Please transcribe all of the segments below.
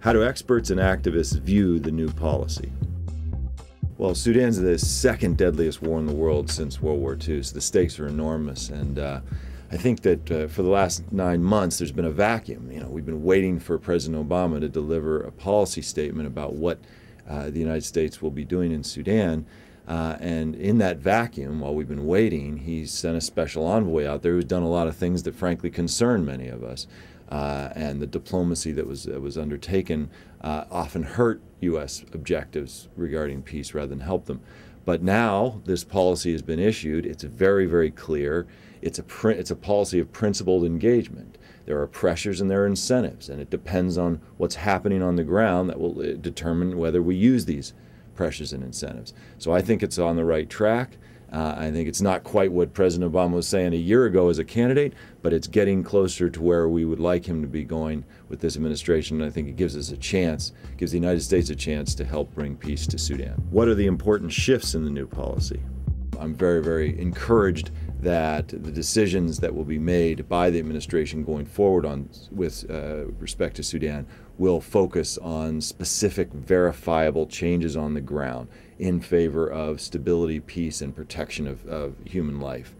How do experts and activists view the new policy? Well, Sudan's the second deadliest war in the world since World War II, so the stakes are enormous. And I think that for the last 9 months, there's been a vacuum. We've been waiting for President Obama to deliver a policy statement about what the United States will be doing in Sudan. And in that vacuum, while we've been waiting, he's sent a special envoy out there who's done a lot of things that frankly concern many of us. And the diplomacy that was undertaken often hurt U.S. objectives regarding peace rather than help them. But now this policy has been issued. It's very, very clear. It's a policy of principled engagement. There are pressures and there are incentives, and it depends on what's happening on the ground that will determine whether we use these pressures and incentives. So I think it's on the right track. I think it's not quite what President Obama was saying a year ago as a candidate, but it's getting closer to where we would like him to be going with this administration. And I think it gives us a chance, gives the United States a chance to help bring peace to Sudan. What are the important shifts in the new policy? I'm very, very encouraged that the decisions that will be made by the administration going forward with respect to Sudan will focus on specific verifiable changes on the ground in favor of stability, peace, and protection of human life.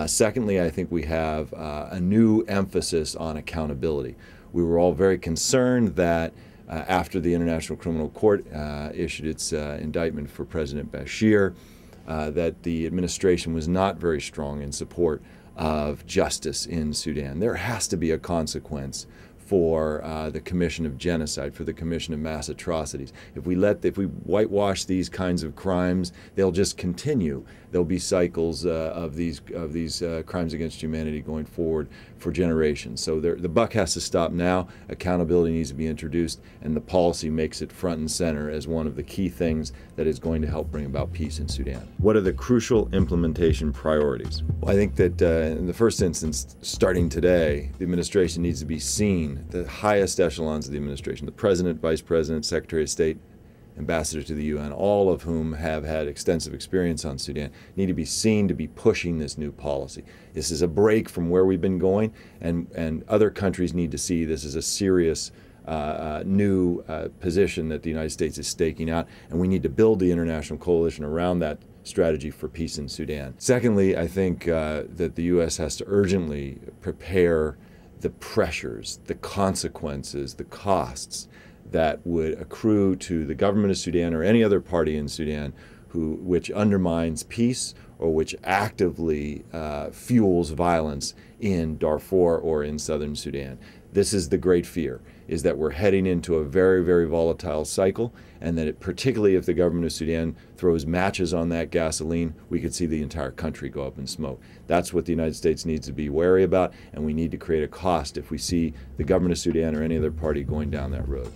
Secondly, I think we have a new emphasis on accountability. We were all very concerned that after the International Criminal Court issued its indictment for President Bashir, that the administration was not very strong in support of justice in Sudan. There has to be a consequence for the commission of genocide, for the commission of mass atrocities. If we whitewash these kinds of crimes, they'll just continue. There'll be cycles of these crimes against humanity going forward for generations. So the buck has to stop now. Accountability needs to be introduced, and the policy makes it front and center as one of the key things that is going to help bring about peace in Sudan. What are the crucial implementation priorities? Well, I think that in the first instance, starting today, the administration needs to be seen. The highest echelons of the administration, the President, Vice President, Secretary of State, Ambassador to the UN, all of whom have had extensive experience on Sudan, need to be seen to be pushing this new policy. This is a break from where we've been going, and other countries need to see this as a serious new position that the United States is staking out, and we need to build the international coalition around that strategy for peace in Sudan. Secondly, I think that the U.S. has to urgently prepare the pressures, the consequences, the costs that would accrue to the government of Sudan or any other party in Sudan which undermines peace or which actively fuels violence in Darfur or in southern Sudan. This is the great fear, is that we're heading into a very, very volatile cycle, and that particularly if the government of Sudan throws matches on that gasoline, we could see the entire country go up in smoke. That's what the United States needs to be wary about, and we need to create a cost if we see the government of Sudan or any other party going down that road.